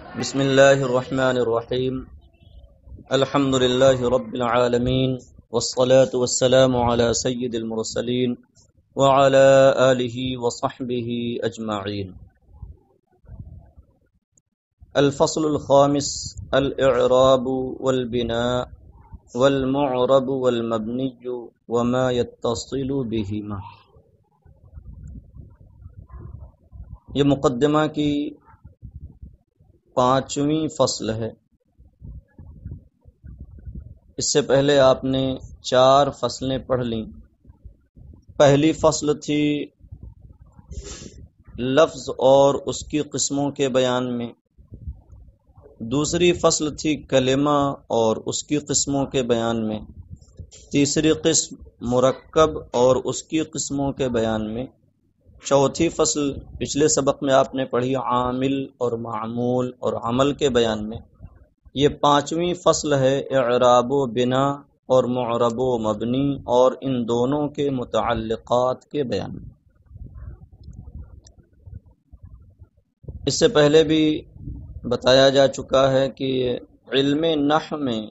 بسم اللہ الرحمن الرحیم الحمد للہ رب العالمین والصلاة والسلام علی سید المرسلین وعلی آلہ وصحبہ اجمعین۔ الفصل الخامس الاعراب والبناء والمعرب والمبنی وما يتصل بہما۔ یہ مقدمہ کی 5ویں فصل ہے۔ اس سے پہلے آپ نے 4 فصلیں پڑھ لیں۔ پہلی فصل تھی لفظ اور اس کی قسموں کے بیان میں، دوسری فصل تھی کلمہ اور اس کی قسموں کے بیان میں، تیسری قسم مرکب اور اس کی قسموں کے بیان میں، چوتھی فصل پچھلے سبق میں آپ نے پڑھی عامل اور معمول اور عمل کے بیان میں، یہ 5ویں فصل ہے اعراب و بنا اور معرب و مبنی اور ان دونوں کے متعلقات کے بیان میں۔ اس سے پہلے بھی بتایا جا چکا ہے کہ علم نحو میں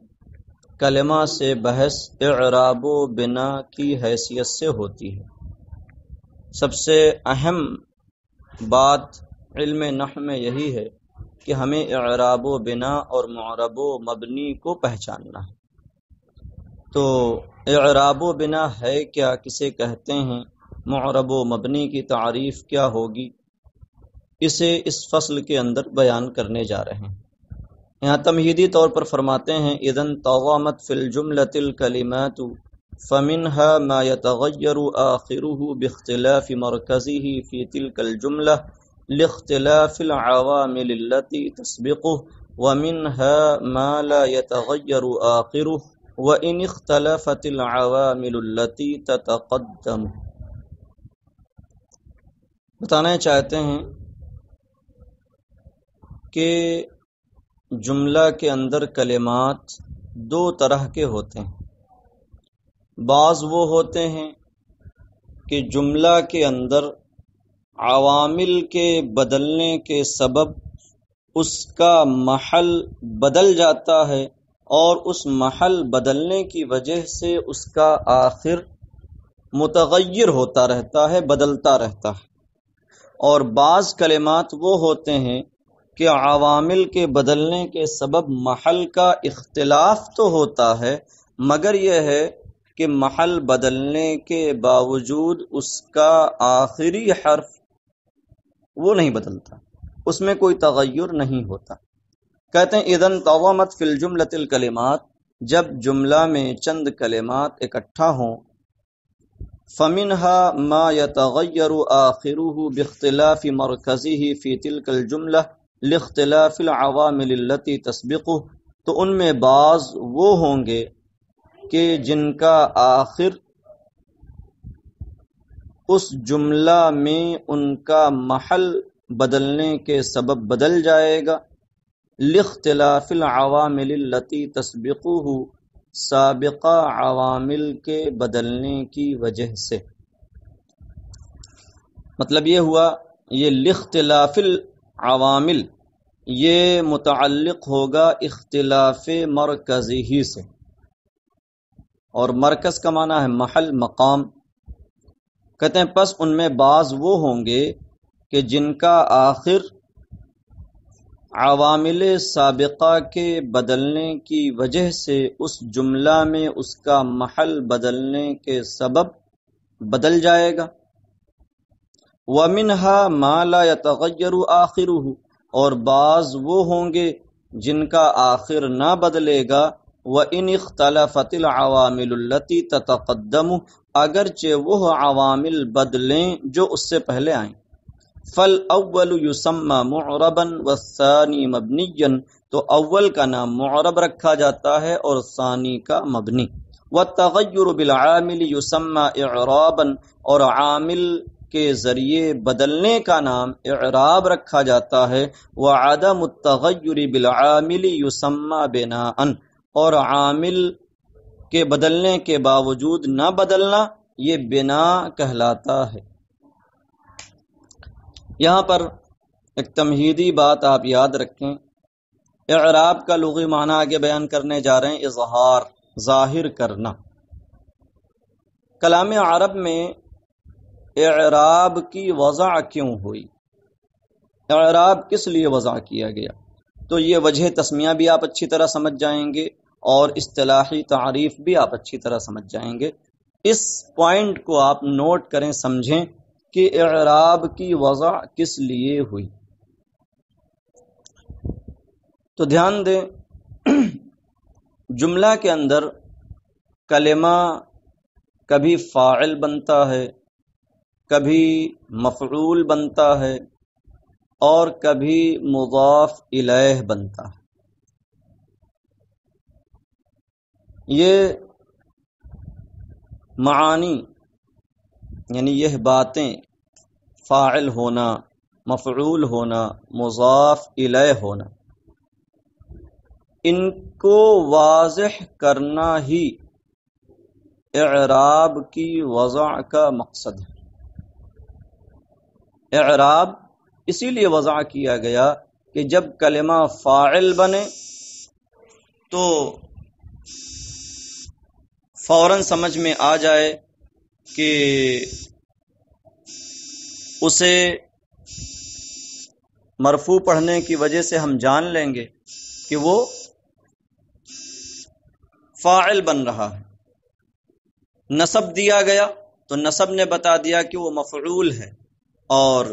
کلمہ سے بحث اعراب و بنا کی حیثیت سے ہوتی ہے۔ سب سے اہم بات علم نحو میں یہی ہے کہ ہمیں اعراب و بنا اور معرب و مبنی کو پہچاننا ہے۔ تو اعراب و بنا ہے کیا، کسے کہتے ہیں، معرب و مبنی کی تعریف کیا ہوگی، اسے اس فصل کے اندر بیان کرنے جا رہے ہیں۔ یہاں تمہیدی طور پر فرماتے ہیں اذن طغمت فی الجملۃ الکلمات فمنها ما يتغير آخره باختلاف مركزه في تلك الجملة لاختلاف العوامل التي تسبقه ومنها ما لا يتغير آخره وإن اختلفت العوامل التي تتقدم۔ بتانا چاہتے ہیں کہ جملہ کے اندر کلمات 2 طرح کے ہوتے ہیں۔ بعض وہ ہوتے ہیں کہ جملہ کے اندر عوامل کے بدلنے کے سبب اس کا محل بدل جاتا ہے اور اس محل بدلنے کی وجہ سے اس کا آخر متغیر ہوتا رہتا ہے، بدلتا رہتا ہے۔ اور بعض کلمات وہ ہوتے ہیں کہ عوامل کے بدلنے کے سبب محل کا اختلاف تو ہوتا ہے، مگر یہ ہے کہ محل بدلنے کے باوجود اس کا آخری حرف وہ نہیں بدلتا، اس میں کوئی تغیر نہیں ہوتا۔ کہتے ہیں اذن طغمت فی الجملۃ الکلمات، جب جملہ میں چند کلمات اکٹھا ہوں، فمنها ما يتغیر آخره باختلاف مرکزه فی تلک الجملہ لاختلاف العوامل التي تسبقه، تو ان میں بعض وہ ہوں گے کہ جن کا آخر اس جملہ میں ان کا محل بدلنے کے سبب بدل جائے گا، لاختلاف العوامل التي تسبقه، سابقہ عوامل کے بدلنے کی وجہ سے۔ مطلب یہ ہوا، یہ لاختلاف العوامل یہ متعلق ہوگا اختلاف مرکزی سے، اور مرکز کا معنی ہے محل، مقام۔ کہتے ہیں پس ان میں بعض وہ ہوں گے کہ جن کا آخر عوامل سابقہ کے بدلنے کی وجہ سے اس جملہ میں اس کا محل بدلنے کے سبب بدل جائے گا۔ وَمِنْهَا مَا لَا يَتَغَيَّرُ آخِرُهُ، اور بعض وہ ہوں گے جن کا آخر نہ بدلے گا، وَإِنِ اخْتَلَفَتِ الْعَوَامِلُ الَّتِي تَتَقَدَّمُ، اگرچہ وہ عوامل بدلیں جو اس سے پہلے آئیں۔ فَالْأَوَّلُ يُسَمَّى مُعْرَبًا وَالثَّانِي مَبْنِيًّا، تو اول کا نام معرب رکھا جاتا ہے اور ثانی کا مبنی۔ وَالتَّغَيُّرُ بِالْعَامِلِ يُسَمَّى إِعْرَابًا، اور عامل کے ذریعے بدلنے کا نام اعراب رکھا جاتا ہے۔ وَعَدَمُ التَّغَيُّرِ بِالْعَامِلِ يُسَمَّى بِنَاءً، اور عامل کے بدلنے کے باوجود نہ بدلنا یہ بنا کہلاتا ہے۔ یہاں پر ایک تمہیدی بات آپ یاد رکھیں اعراب کا لغوی معنی آگے بیان کرنے جا رہے ہیں، اظہار، ظاہر کرنا۔ کلام عرب میں اعراب کی وضع کیوں ہوئی، اعراب کس لیے وضع کیا گیا، تو یہ وجہ تسمیہ بھی آپ اچھی طرح سمجھ جائیں گے اور اصطلاحی تعریف بھی آپ اچھی طرح سمجھ جائیں گے۔ اس پوائنٹ کو آپ نوٹ کریں، سمجھیں کہ اعراب کی وضع کس لیے ہوئی۔ تو دھیان دیں، جملہ کے اندر کلمہ کبھی فاعل بنتا ہے، کبھی مفعول بنتا ہے، اور کبھی مضاف الیہ بنتا ہے۔ یہ معانی یعنی یہ باتیں، فاعل ہونا، مفعول ہونا، مضاف الیہ ہونا، ان کو واضح کرنا ہی اعراب کی وضع کا مقصد ہے۔ اعراب اسی لیے وضع کیا گیا کہ جب کلمہ فاعل بنے تو فوراً سمجھ میں آ جائے کہ اسے مرفوع پڑھنے کی وجہ سے ہم جان لیں گے کہ وہ فاعل بن رہا ہے۔ نصب دیا گیا تو نصب نے بتا دیا کہ وہ مفعول ہے، اور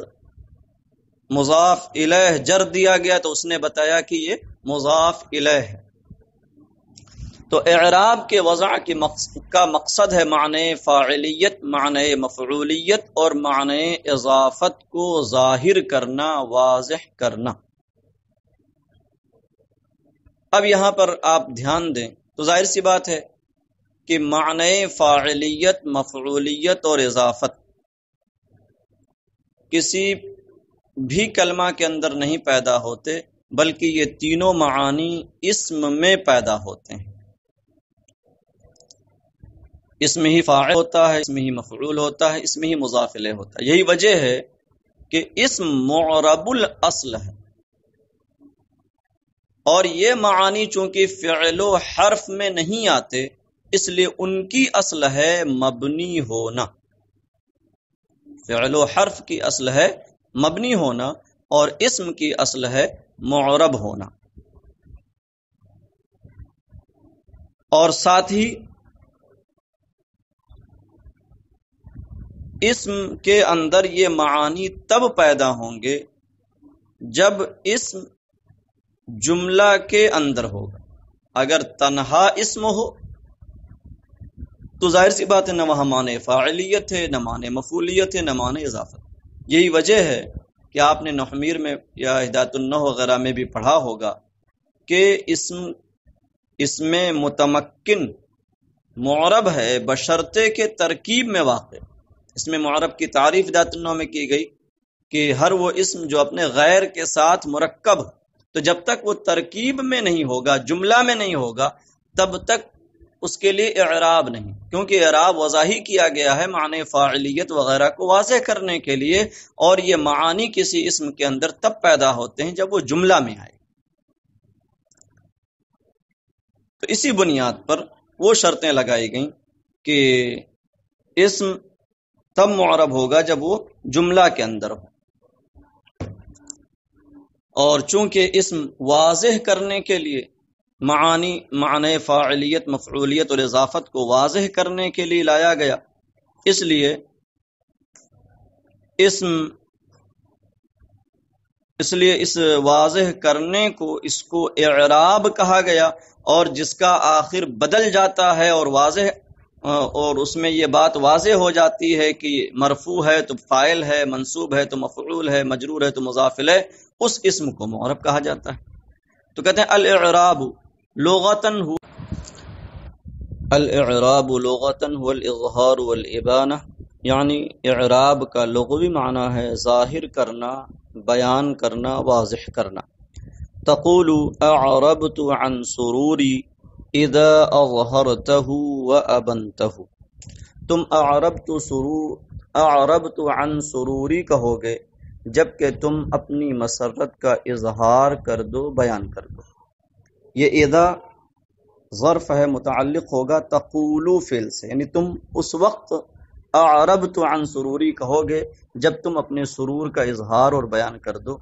مضاف الیہ جر دیا گیا تو اس نے بتایا کہ یہ مضاف الیہ ہے۔ تو اعراب کے وضع کا مقصد ہے معنی فاعلیت، معنی مفعولیت اور معنی اضافت کو ظاہر کرنا، واضح کرنا۔ اب یہاں پر آپ دھیان دیں تو ظاہر سی بات ہے کہ معنی فاعلیت، مفعولیت اور اضافت کسی بھی کلمہ کے اندر نہیں پیدا ہوتے، بلکہ یہ تینوں معانی اسم میں پیدا ہوتے ہیں۔ اس میں ہی فاعل ہوتا ہے، اس میں ہی مفعول ہوتا ہے، اس میں ہی مضاف الیہ ہوتا ہے۔ یہی وجہ ہے کہ اسم معرب الاصل ہے، اور یہ معانی چونکہ فعل و حرف میں نہیں آتے، اس لیے ان کی اصل ہے مبنی ہونا۔ فعل و حرف کی اصل ہے مبنی ہونا، اور اسم کی اصل ہے معرب ہونا۔ اور ساتھ ہی اسم کے اندر یہ معانی تب پیدا ہوں گے جب اسم جملہ کے اندر ہوگا۔ اگر تنہا اسم ہو تو ظاہر سی بات ہے نہ وہاں معنی فاعلیت ہے، نہ معنی مفعولیت ہے، نہ معنی اضافت۔ یہی وجہ ہے کہ آپ نے نحمیر میں یا ہدایت النحو وغیرہ میں بھی پڑھا ہوگا کہ اسم متمکن معرب ہے بشرطے کے ترکیب میں واقع۔ اس میں معرب کی تعریف ہدایت النحو میں کی گئی کہ ہر وہ اسم جو اپنے غیر کے ساتھ مرکب، تو جب تک وہ ترکیب میں نہیں ہوگا، جملہ میں نہیں ہوگا، تب تک اس کے لیے اعراب نہیں، کیونکہ اعراب وضاحی کیا گیا ہے معنی فاعلیت وغیرہ کو واضح کرنے کے لیے، اور یہ معانی کسی اسم کے اندر تب پیدا ہوتے ہیں جب وہ جملہ میں آئے۔ تو اسی بنیاد پر وہ شرطیں لگائی گئیں کہ اسم تب معرب ہوگا جب وہ جملہ کے اندر ہو، اور چونکہ اسم واضح کرنے کے لیے معنی فاعلیت، مفعولیت اور اضافت کو واضح کرنے کے لیے لایا گیا، اس لیے اس واضح کرنے کو اس کو اعراب کہا گیا، اور جس کا آخر بدل جاتا ہے اور اس میں یہ بات واضح ہو جاتی ہے کہ مرفوع ہے تو فاعل ہے، منصوب ہے تو مفعول ہے، مجرور ہے تو مضاف الیہ، اس اسم کو معرب کہا جاتا ہے۔ تو کہتے ہیں الاعراب لغتاً هو الاظہار والابانہ، یعنی اعراب کا لغوی معنی ہے ظاہر کرنا، بیان کرنا، واضح کرنا۔ تقول اعربت عن سروری اذا اظہرته وابنته، تم اعربت عن سروری کہو گے جبکہ تم اپنی مسرت کا اظہار کر دو، بیان کر دو۔ یہ اذا ظرف ہے، متعلق ہوگا تقولو فعل سے، یعنی تم اس وقت اعربت عن سروری کہو گے جب تم اپنے سرور کا اظہار اور بیان کر دو۔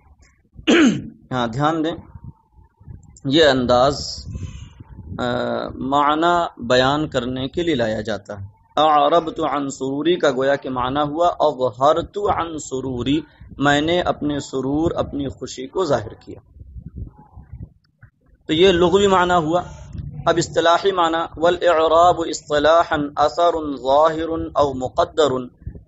ہاں دھیان دیں، یہ انداز معنی بیان کرنے کے لیے لایا جاتا ہے۔ اعربت عن سروری کا گویا کہ معنی ہوا اظہرت عن سروری، میں نے اپنے سرور، اپنی خوشی کو ظاہر کیا۔ تو یہ لغوی معنی ہوا۔ اب اصطلاحی معنی، والاعراب اصطلاحا اثر ظاہر او مقدر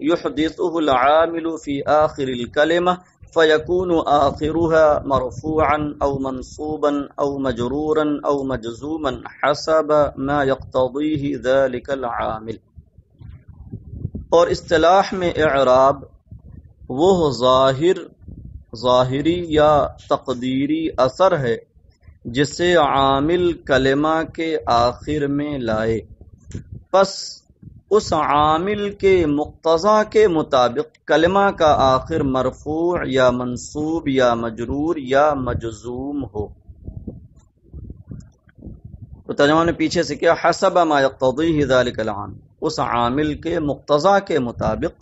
يحدثه العامل في آخر الكلمة فيكون آخرها مرفوعا او منصوبا او مجرورا او مجزوما حسب ما يقتضيه ذلك العامل۔ اور اصطلاح میں اعراب وہ ظاہری یا تقدیری اثر ہے جسے عامل کلمہ کے آخر میں لائے، پس اس عامل کے مقتضا کے مطابق کلمہ کا آخر مرفوع یا منصوب یا مجرور یا مجزوم ہو۔ تو ترجمہ نے پیچھے سے کیا، حسب ما یقتضیہ ذلک العامل، اس عامل کے مقتضا کے مطابق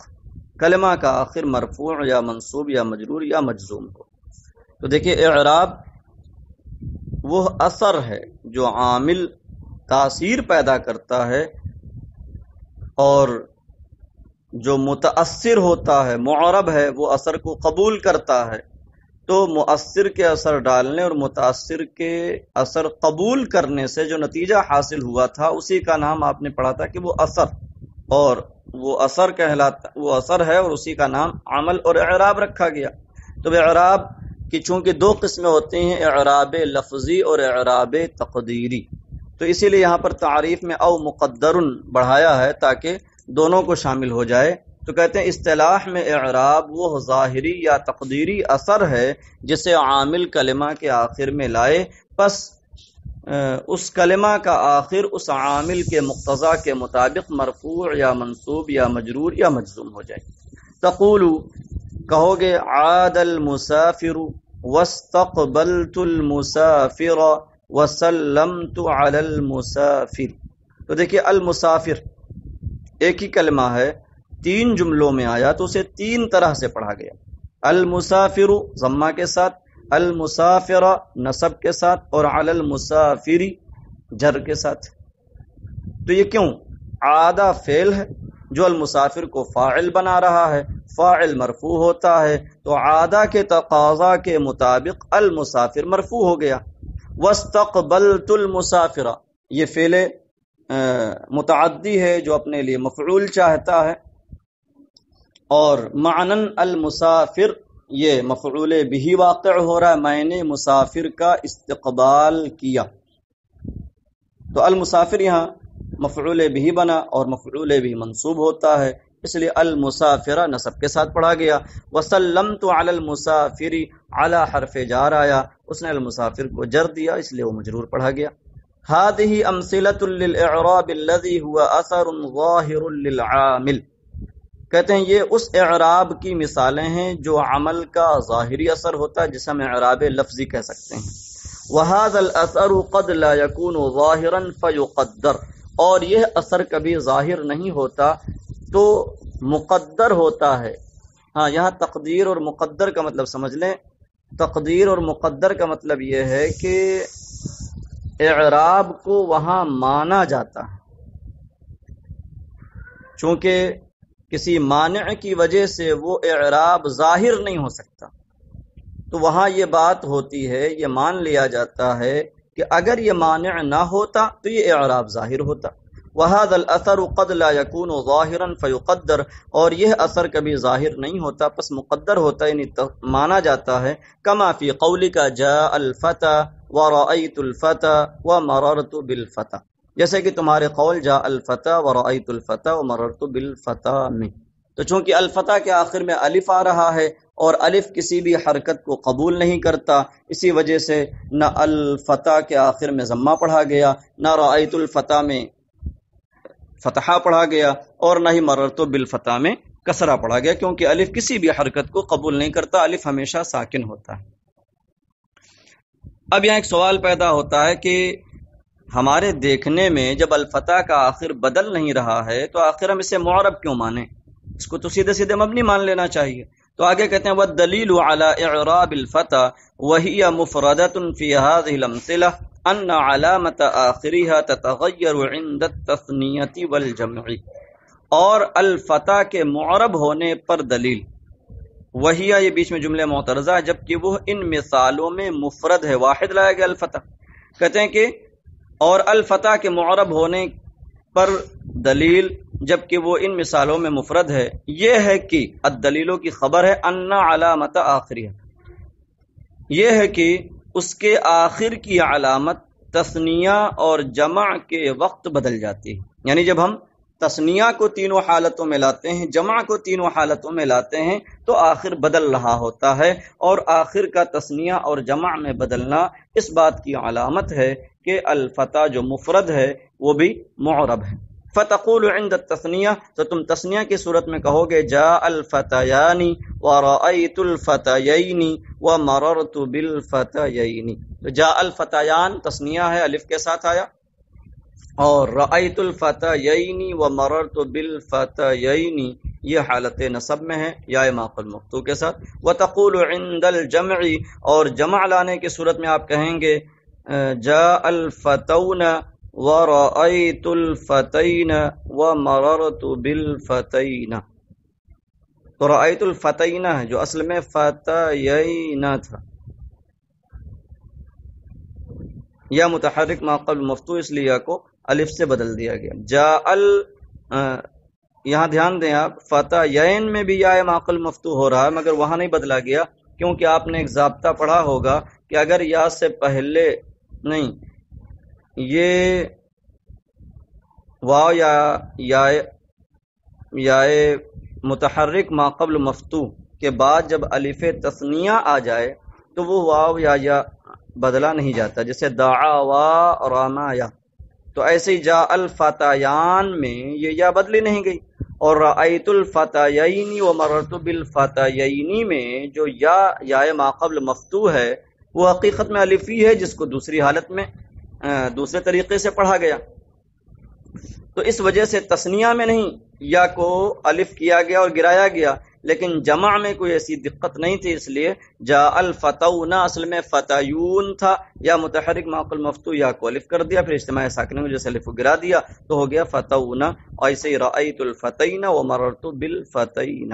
کلمہ کا آخر مرفوع یا منصوب یا مجرور یا مجزوم ہو۔ تو دیکھیے اعراب وہ اثر ہے جو عامل تاثیر پیدا کرتا ہے اور جو متاثر ہوتا ہے، معرب ہے، وہ اثر کو قبول کرتا ہے۔ تو مؤثر کے اثر ڈالنے اور متاثر کے اثر قبول کرنے سے جو نتیجہ حاصل ہوا تھا اسی کا نام آپ نے پڑھا تھا کہ وہ اثر، اور وہ اثر کہلاتا، وہ اثر ہے اور اسی کا نام عمل اور اعراب رکھا گیا۔ تو اعراب کہ چونکہ دو قسمیں ہوتے ہیں، اعراب لفظی اور اعراب تقدیری، تو اسی لیے یہاں پر تعریف میں او مقدر بڑھایا ہے تاکہ دونوں کو شامل ہو جائے۔ تو کہتے ہیں اصطلاح میں اعراب وہ ظاہری یا تقدیری اثر ہے جسے عامل کلمہ کے آخر میں لائے، پس اس کلمہ کا آخر اس عامل کے مقتضا کے مطابق مرفوع یا منصوب یا مجرور یا مجزوم ہو جائے۔ تقولو کہو گے عاد المسافر واستقبلت المسافر وسلمت علی المسافر۔ تو دیکھیے المسافر ایک ہی کلمہ ہے، تین جملوں میں آیا تو اسے تین طرح سے پڑھا گیا۔ المسافر ضمہ کے ساتھ، المسافر نصب کے ساتھ، اور علی المسافر جر کے ساتھ۔ تو یہ کیوں؟ عادہ فعل ہے جو المسافر کو فاعل بنا رہا ہے، فاعل مرفوع ہوتا ہے، تو عادہ کے تقاضا کے مطابق المسافر مرفوع ہو گیا۔ واستقبلت المسافر یہ فعل متعدی ہے جو اپنے لیے مفعول چاہتا ہے، اور معنن المسافر یہ مفعول بھی واقع ہو رہا ہے، میں نے مسافر کا استقبال کیا۔ تو المسافر یہاں مفعول بھی بنا اور مفعول بھی منصوب ہوتا ہے، اس لیے المسافر نصب کے ساتھ پڑھا گیا۔ وسلمت علی المسافر، علی حرف جار آیا، اس نے المسافر کو جر دیا، اس لیے وہ مجرور پڑھا گیا۔ هذه امثلة للاعراب الذي هو اثر ظاهر للعامل، کہتے ہیں یہ اس اعراب کی مثالیں ہیں جو عمل کا ظاہری اثر ہوتا ہے جسے ہم اعراب لفظی کہہ سکتے ہیں۔ وهذا الاثر قد لا يكون ظاهرا فيقدر، اور یہ اثر کبھی ظاہر نہیں ہوتا تو مقدر ہوتا ہے۔ ہاں یہاں تقدیر اور مقدر کا مطلب سمجھ لیں۔ تقدیر اور مقدر کا مطلب یہ ہے کہ اعراب کو وہاں مانا جاتا ہے، چونکہ کسی مانع کی وجہ سے وہ اعراب ظاہر نہیں ہو سکتا، تو وہاں یہ بات ہوتی ہے، یہ مان لیا جاتا ہے کہ اگر یہ مانع نہ ہوتا تو یہ اعراب ظاہر ہوتا۔ وَهَذَا الْأَثَرُ قَدْ لَا يَكُونُ ظَاهِرًا فَيُقَدَّرُ، اور یہ اثر کبھی ظاہر نہیں ہوتا پس مقدر ہوتا، یعنی مانا جاتا ہے۔ كما فی قولك جاء الفتى ورأيت الفتى ومررت بالفتى، جیسے کہ تمہارے قول جاء الفتى ورأيت الفتى ومررت بالفتى میں۔ تو چونکہ الفتى کے آخر میں الف آ رہا ہے اور الف کسی بھی حرکت کو قبول نہیں کرتا، اسی وجہ سے نہ الفتى کے آخر میں ضمہ پڑھا گیا، نہ رأيت الفتى میں فتحہ پڑھا گیا، اور نہ ہی مررت بالفتى میں کسرہ پڑھا گیا، کیونکہ الف کسی بھی حرکت کو قبول نہیں کرتا، الف ہمیشہ ساکن ہوتا ہے۔ اب یہاں ایک سوال پیدا ہوتا ہے کہ ہمارے دیکھنے میں جب الفتح کا آخر بدل نہیں رہا ہے تو آخر ہم اسے معرب کیوں مانیں؟ اس کو تو سیدھے سیدھے مبنی مان لینا چاہیے. تو آگے کہتے ہیں والدلیل علی اعراب الفتح وہی مفردۃ فی هذه الامثلة ان علامت آخرها تتغیر عند التثنیۃ والجمع. اور الفتح کے معرب ہونے پر دلیل وہی یہ بیچ میں جملے معترضہ ہے جبکہ وہ ان مثالوں میں مفرد ہے، واحد لایا گیا الفتح. کہتے ہیں کہ اور الفتح کے معرب ہونے پر دلیل جبکہ وہ ان مثالوں میں مفرد ہے یہ ہے کہ الدلیلوں کی خبر ہے ان علامت آخری، یہ ہے کہ اس کے آخر کی علامت تثنیہ اور جمع کے وقت بدل جاتی ہے. یعنی جب ہم تثنیہ کو تینوں حالتوں میں لاتے ہیں، جمع کو تینوں حالتوں میں لاتے ہیں تو آخر بدل رہا ہوتا ہے، اور آخر کا تثنیہ اور جمع میں بدلنا اس بات کی علامت ہے کہ الفتح جو مفرد ہے وہ بھی معرب ہے. فتقول عند التثنیہ، تو تم تثنیہ کی صورت میں کہو گے جاء الفتیان ورأیت الفتیین ومررت بالفتیین. تو جاء الفتیان تثنیہ ہے، الف کے ساتھ آیا، اور رأیت الفتیین ومررت بالفتیین یہ حالت نصب میں ہے یا ماقل مفتوح کے ساتھ. وتقول عند الجمع، اور جمع لانے کی صورت میں آپ کہیں گے جاء الفتون ورأیت الفتین ومررت بالفتین. تو رأیت الفتین ہے جو اصل میں فتیین تھا، یا متحرک ما قبل مفتوح اس لیے کو الف سے بدل دیا گیا. یہاں دھیان دیں آپ، فتیین میں بھی یا ما قبل مفتوح ہو رہا ہے مگر وہاں نہیں بدلا گیا، کیونکہ آپ نے ایک ضابطہ پڑھا ہوگا کہ اگر یا سے پہلے نہیں یہ واو یا متحرک ما قبل مفتوح کے بعد جب الف تثنیہ آ جائے تو وہ واو یا بدلا نہیں جاتا، جیسے دعا وا راما یا. تو ایسے ہی جاء الفتیان میں یہ یا بدلی نہیں گئی، اور رأیت الفتیین ومررت بالفتیین میں جو یا ما قبل مفتوح ہے وہ حقیقت میں الفی ہے جس کو دوسری حالت میں دوسرے طریقے سے پڑھا گیا. تو اس وجہ سے تثنیہ میں نہیں یا کو الف کیا گیا اور گرایا گیا، لیکن جمع میں کوئی ایسی دقت نہیں تھی، اس لیے جاء الفتون اصل میں فتیون تھا، یا متحرک ما قبل مفتوح یا کو الف کر دیا، پھر اجتماع ساکنہ میں جیسے الف کو گرا دیا تو ہو گیا فتون. ایسے ہی رأیت الفتین ومررت بالفتین.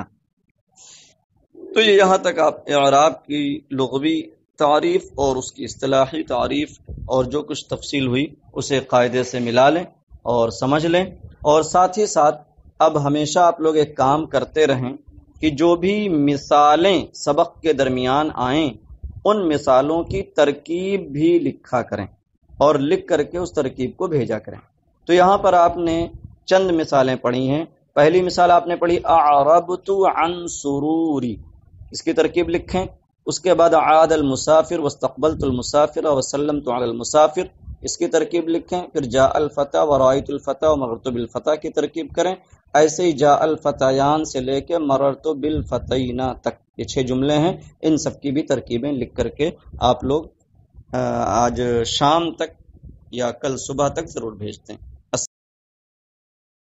تو یہ یہاں تک آپ اعراب کی لغوی تعریف اور اس کی اصطلاحی تعریف اور جو کچھ تفصیل ہوئی اسے قاعدے سے ملا لیں اور سمجھ لیں. اور ساتھ ہی ساتھ اب ہمیشہ آپ لوگ ایک کام کرتے رہیں کہ جو بھی مثالیں سبق کے درمیان آئیں ان مثالوں کی ترکیب بھی لکھا کریں اور لکھ کر کے اس ترکیب کو بھیجا کریں. تو یہاں پر آپ نے چند مثالیں پڑھی ہیں. پہلی مثال آپ نے پڑھی اعربت عن سروری، اس کی ترکیب لکھیں. اس کے بعد عاد المسافر واستقبلت المسافر وسلمت علی المسافر، اس کی ترکیب لکھیں. پھر جاء الفتح ورأیت الفتح ومررت بالفتح کی ترکیب کریں. ایسے ہی جاء الفتیان سے لے کے مررت بالفتین تک یہ 6 جملے ہیں، ان سب کی بھی ترکیبیں لکھ کر کے آپ لوگ آج شام تک یا کل صبح تک ضرور بھیجتے ہیں.